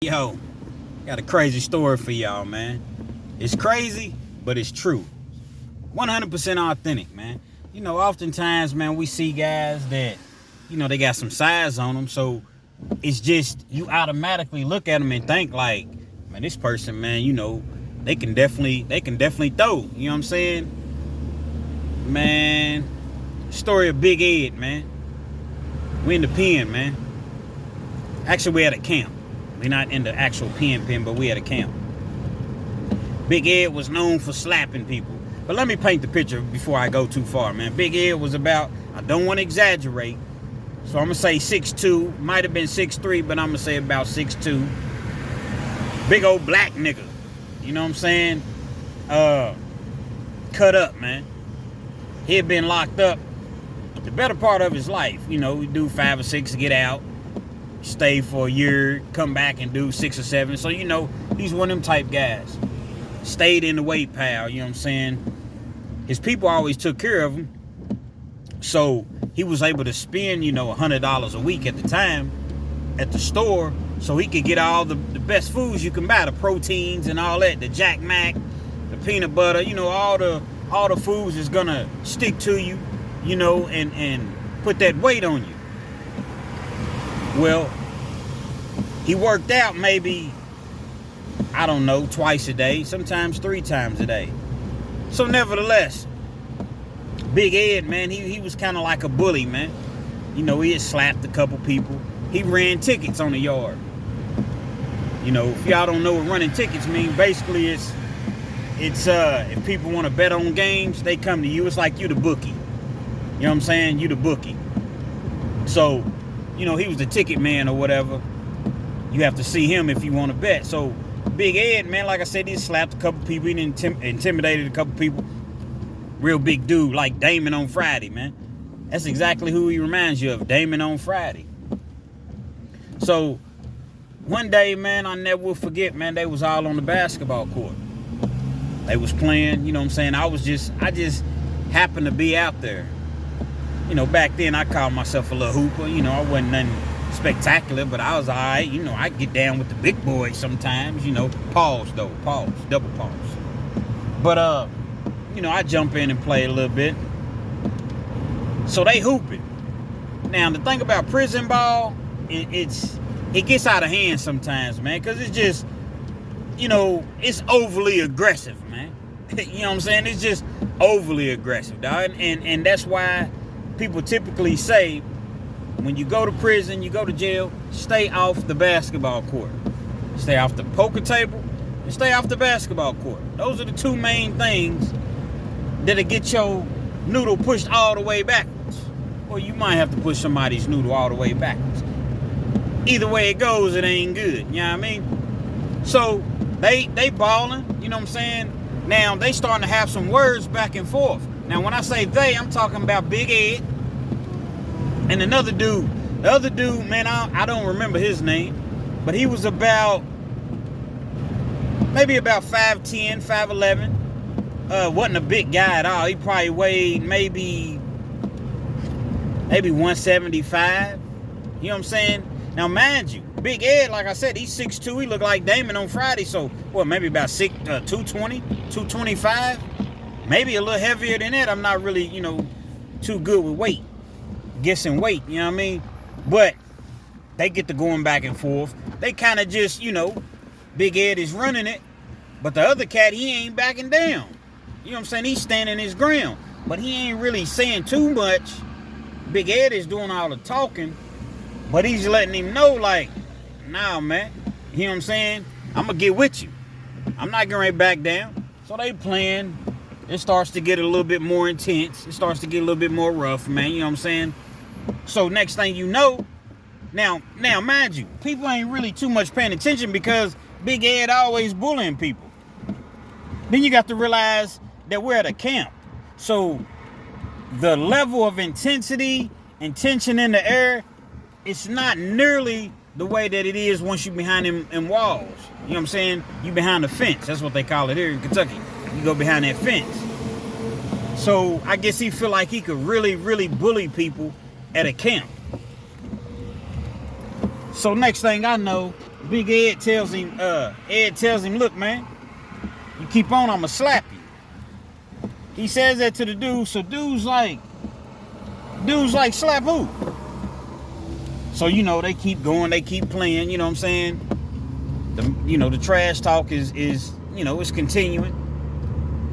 Yo, got a crazy story for y'all, man. It's crazy, but it's true. 100% authentic, man. Oftentimes, man, we see guys that, they got some size on them. So it's just, you automatically look at them and think like, man, this person, man, they can definitely throw. You know what I'm saying? Man, story of Big Ed, man. We in the pen, man. Actually, we at a camp. We're not in the actual pen, but we at a camp. Big Ed was known for slapping people. But let me paint the picture before I go too far, man. Big Ed was about, I don't want to exaggerate, so I'm going to say 6'2", might have been 6'3", but I'm going to say about 6'2". Big old black nigga. You know what I'm saying? Cut up, man. He had been locked up the better part of his life. We do 5 or 6 to get out. Stay for a year, come back and do 6 or 7. So, he's one of them type guys. Stayed in the weight pile, you know what I'm saying? His people always took care of him. So, he was able to spend, $100 a week at the time at the store so he could get all the best foods you can buy, the proteins and all that, the Jack Mac, the peanut butter, all the foods is gonna stick to you, and put that weight on you. Well, he worked out maybe, I don't know, twice a day, sometimes 3 times a day. So nevertheless, Big Ed, man, he was kind of like a bully, man. He had slapped a couple people. He ran tickets on the yard. If y'all don't know what running tickets mean, basically it's if people want to bet on games, they come to you. It's like you the bookie. You know what I'm saying? You the bookie. So, he was the ticket man or whatever. You have to see him if you want to bet. So, Big Ed, man, like I said, he slapped a couple people. He intimidated a couple people. Real big dude, like Damon on Friday, man. That's exactly who he reminds you of, Damon on Friday. So, one day, man, I never will forget, man, they was all on the basketball court. They was playing, you know what I'm saying? I just happened to be out there. Back then I called myself a little hooper. I wasn't nothing spectacular, but I was all right. I get down with the big boys sometimes, pause, double pause. But, I jump in and play a little bit. So they hooping. Now, the thing about prison ball, it gets out of hand sometimes, man, because it's just, it's overly aggressive, man. You know what I'm saying? It's just overly aggressive, dog. And that's why people typically say, when you go to prison, you go to jail, stay off the basketball court. Stay off the poker table and stay off the basketball court. Those are the 2 main things that'll get your noodle pushed all the way backwards. Or you might have to push somebody's noodle all the way backwards. Either way it goes, it ain't good. You know what I mean? So, they balling, you know what I'm saying? Now, they starting to have some words back and forth. Now, when I say they, I'm talking about Big Ed and another dude. The other dude, man, I don't remember his name, but he was maybe about 5'10", 5'11". Wasn't a big guy at all. He probably weighed maybe 175. You know what I'm saying? Now, mind you, Big Ed, like I said, he's 6'2". He looked like Damon on Friday. So, maybe about 220, 225. Maybe a little heavier than that. I'm not really, too good with weight. Guessing weight, you know what I mean? But they get to going back and forth. They kind of just, Big Ed is running it. But the other cat, he ain't backing down. You know what I'm saying? He's standing his ground. But he ain't really saying too much. Big Ed is doing all the talking. But he's letting him know, like, nah, man. You know what I'm saying? I'm going to get with you. I'm not going to back down. So they playing. It starts to get a little bit more intense. It starts to get a little bit more rough, man. You know what I'm saying? So next thing you know, now mind you, people ain't really too much paying attention because Big Ed always bullying people. Then you got to realize that we're at a camp. So the level of intensity and tension in the air, it's not nearly the way that it is once you're behind them walls. You know what I'm saying? You behind the fence. That's what they call it here in Kentucky. You go behind that fence. So I guess he feel like he could really, really bully people at a camp. So next thing I know, Big Ed tells him, look, man, you keep on, I'ma slap you. He says that to the dude, so dude's like, slap who? So, you know, they keep going, they keep playing, you know what I'm saying? The trash talk is it's continuing.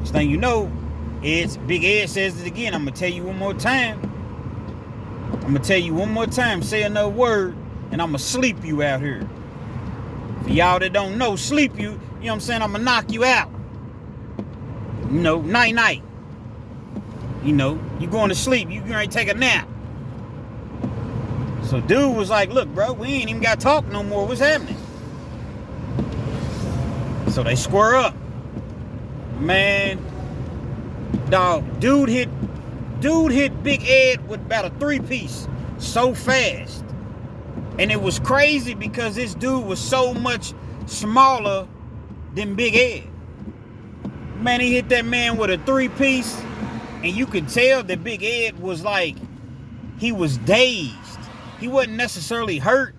This thing you know, Big Ed says it again. I'm gonna tell you one more time. Say another word, and I'm gonna sleep you out here. For y'all that don't know, sleep you, you know what I'm saying? I'm gonna knock you out. You know, night. You know, you going to sleep, you gonna take a nap. So dude was like, look, bro, we ain't even got to talk no more. What's happening? So they square up. Man, dog, dude hit Big Ed with about a 3-piece so fast. And it was crazy because this dude was so much smaller than Big Ed. Man, he hit that man with a 3-piece, and you could tell that Big Ed was like, he was dazed. He wasn't necessarily hurt,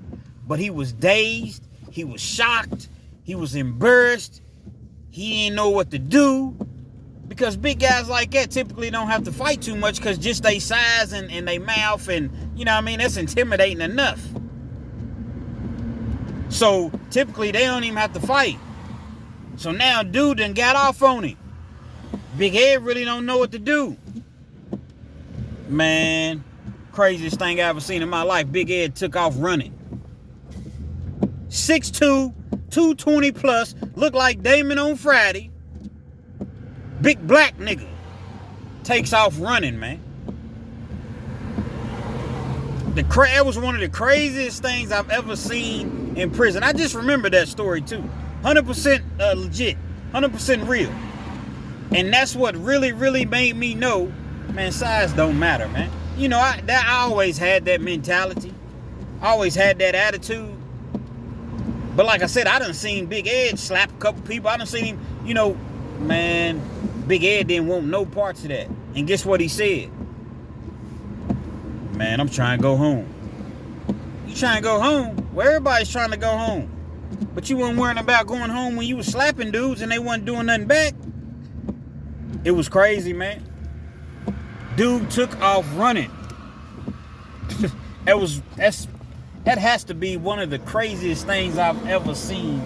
but he was dazed. He was shocked. He was embarrassed. He didn't know what to do. Because big guys like that typically don't have to fight too much because just their size and their mouth and, you know what I mean, that's intimidating enough. So typically they don't even have to fight. So now dude done got off on him. Big Ed really don't know what to do. Man, craziest thing I ever seen in my life. Big Ed took off running. 6'2", 220 plus, looked like Damon on Friday. Big black nigga takes off running, man. That was one of the craziest things I've ever seen in prison. I just remember that story too. 100% legit, 100% real. And that's what really, really made me know, man, size don't matter, man. You know, I always had that mentality. I always had that attitude. But like I said, I done seen Big Ed slap a couple people. I done seen him, you know, man, Big Ed didn't want no parts of that. And guess what he said? Man, I'm trying to go home. You trying to go home? Well, everybody's trying to go home. But you weren't worrying about going home when you was slapping dudes and they wasn't doing nothing back. It was crazy, man. Dude took off running. That has to be one of the craziest things I've ever seen.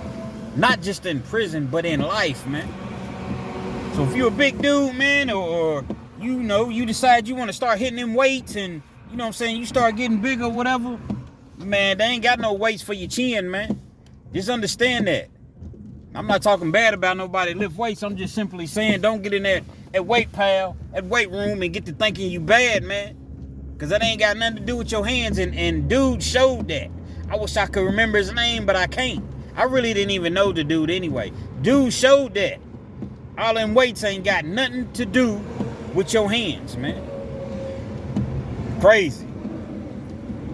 Not just in prison, but in life, man. So if you're a big dude, man, or you know, you decide you want to start hitting them weights and, you know what I'm saying, you start getting bigger or whatever, man, they ain't got no weights for your chin, man. Just understand that. I'm not talking bad about nobody lift weights. I'm just simply saying don't get in there at weight room and get to thinking you bad, man. Because that ain't got nothing to do with your hands. And dude showed that. I wish I could remember his name, but I can't. I really didn't even know the dude anyway. Dude showed that. All them weights ain't got nothing to do with your hands, man. Crazy.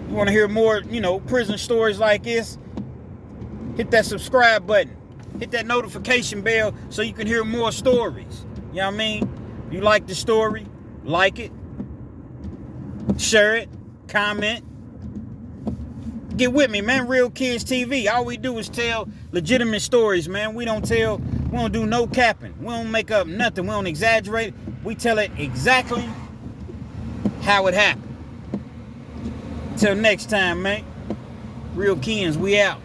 You want to hear more, you know, prison stories like this? Hit that subscribe button. Hit that notification bell so you can hear more stories. You know what I mean? If you like the story, like it. Share it. Comment. Get with me, man. Real Kids TV. All we do is tell legitimate stories, man. We don't do no capping. We don't make up nothing. We don't exaggerate. We tell it exactly how it happened. Till next time, man. Real Kids, we out.